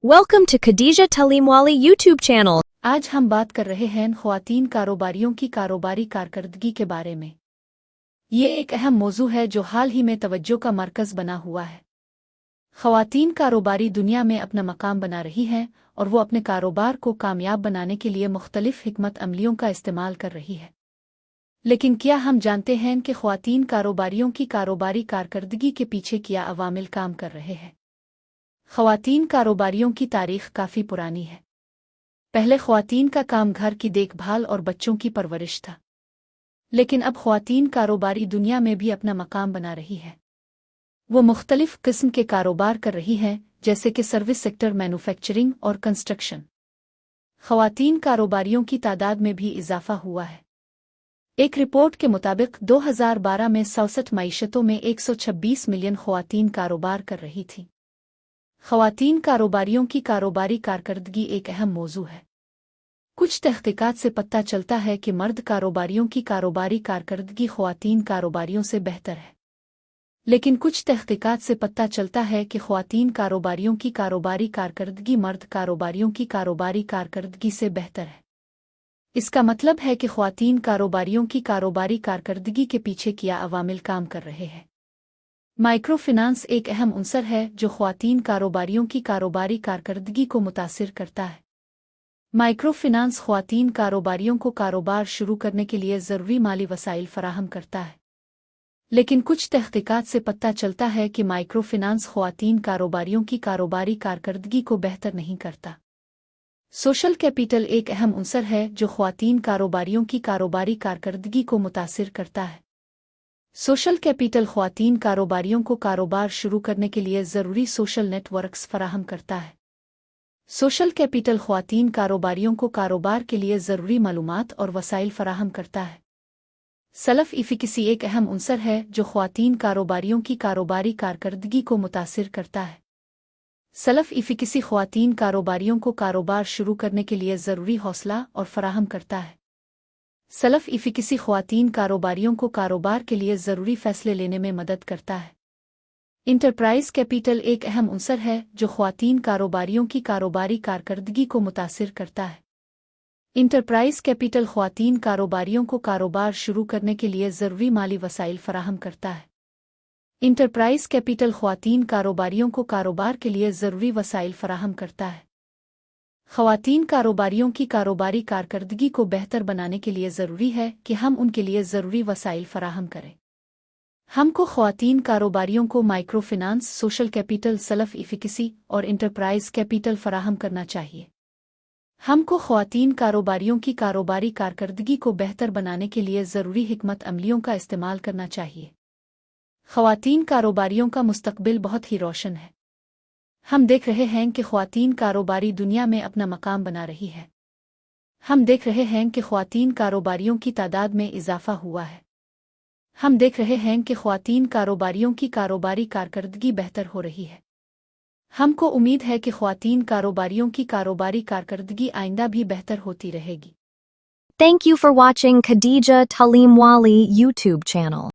Welcome to Khadija Talimwali YouTube channel. आज हम बात कर रहे हैं ख्वातीन कारोबारियों की कारोबारी कारकर्दगी के बारे में। ये एक अहम मौजू है जो हाल ही में तवज्जो का मरकज़ बना हुआ है। ख्वातीन कारोबारी दुनिया में अपना मकाम बना रही हैं और वो अपने कारोबार को कामयाब बनाने के लिए मुख्तलिफ हिकमत अमलियों का इस्तेमाल कर रही है। लेकिन क्या हम जानते हैं कि ख्वातीन कारोबारियों की कारोबारी कारकर्दगी के पीछे क्या अवामिल काम कर रहे हैं? ख्वातीन कारोबारियों की तारीख काफ़ी पुरानी है। पहले ख्वातीन का काम घर की देखभाल और बच्चों की परवरिश था, लेकिन अब ख्वातीन कारोबारी दुनिया में भी अपना मकाम बना रही है। वो मुख्तलिफ किस्म के कारोबार कर रही हैं, जैसे कि सर्विस सेक्टर, मैन्युफैक्चरिंग और कंस्ट्रक्शन। ख्वातीन कारोबारियों की तादाद में भी इजाफा हुआ है। एक रिपोर्ट के मुताबिक 2012 में 67 मईशतों में 126 मिलियन ख्वातीन कारोबार कर रही थीं। ख्वातीन कारोबारियों की कारोबारी कारकर्दगी एक अहम मौजू है। कुछ तहकीकात से पता चलता है कि मर्द कारोबारियों की कारोबारी कारकर्दगी ख्वातीन कारोबारियों से बेहतर है, लेकिन कुछ तहकीकात से पता चलता है कि ख्वातीन कारोबारियों की कारोबारी कारकर्दगी मर्द कारोबारियों की कारोबारी कारकर्दगी से बेहतर है। इसका मतलब है कि ख्वातीन कारोबारियों की कारोबारी कारकर्दगी के पीछे क्या अवामिल काम कर रहे हैं। माइक्रो फिनांस एक अहम अंसर है जो ख्वातीन कारोबारियों की कारोबारी कारकर्दगी को मुतासिर करता है। माइक्रो फिनांस ख्वातीन कारोबारियों को कारोबार शुरू करने के लिए ज़रूरी माली वसाइल फराहम करता है, लेकिन कुछ तहकीकात से पता चलता है कि माइक्रो फिनांस ख्वातीन कारोबारियों की कारोबारी कारकर्दगी को बेहतर नहीं करता। सोशल कैपिटल एक अहम अंसर है जो ख्वातीन कारोबारियों की कारोबारी कारकर्दगी को मुतासिर करता है। सोशल कैपिटल ख्वातीन कारोबारियों को कारोबार शुरू करने के लिए ज़रूरी सोशल नेटवर्क्स फराहम करता है। सोशल कैपिटल ख्वातीन कारोबारियों को कारोबार के लिए ज़रूरी मालूमात और वसाइल फराहम करता है। सलफ़ इफ़िकेसी एक अहम अंसर है जो ख्वातीन कारोबारियों की कारोबारी कारकर्दगी को मुतासिर करता है। सलफ़ इफ़िकेसी ख्वातीन कारोबारियों को कारोबार शुरू करने के लिए ज़रूरी हौसला और फराहम करता है। सलफ़ इफ़िकेसी ख्वातीन कारोबारियों को कारोबार के लिए ज़रूरी फ़ैसले लेने में मदद करता है। इंटरप्राइज़ कैपिटल एक अहम अंसर है जो ख्वातीन कारोबारियों की कारोबारी कारकर्दगी को मुतासिर करता है। इंटरप्राइज़ कैपिटल ख्वातीन कारोबारियों को कारोबार शुरू करने के लिए ज़रूरी माली वसाइल फराहम करता है। इंटरप्राइज़ कैपिटल ख्वातीन कारोबारियों को कारोबार के लिए ज़रूरी वसाइल फराहम करता है। ख्वातीन कारोबारियों की कारोबारी कारकर्दगी को बेहतर बनाने के लिए ज़रूरी है कि हम उनके लिए ज़रूरी वसाइल फराहम करें। हमको ख्वातीन कारोबारियों को micro finance, social capital, self efficacy और इंटरप्राइज़ कैपिटल फराहम करना चाहिए। हमको ख्वातीन कारोबारियों की कारोबारी कारकर्दगी को बेहतर बनाने के लिए ज़रूरी हिकमत अमलियों का इस्तेमाल करना चाहिए। ख्वातीन कारोबारियों का मुस्तकबिल बहुत ही रोशन है। हम देख रहे हैं कि ख्वातीन कारोबारी दुनिया में अपना मकाम बना रही है। हम देख रहे हैं कि ख्वातीन कारोबारियों की तादाद में इजाफा हुआ है। हम देख रहे हैं कि ख्वातीन कारोबारियों की कारोबारी कारकर्दगी बेहतर हो रही है। हमको उम्मीद है कि ख्वातीन कारोबारियों की कारोबारी कारकर्दगी आइंदा भी बेहतर होती रहेगी। Thank you for watching Khadija Talimwali YouTube channel.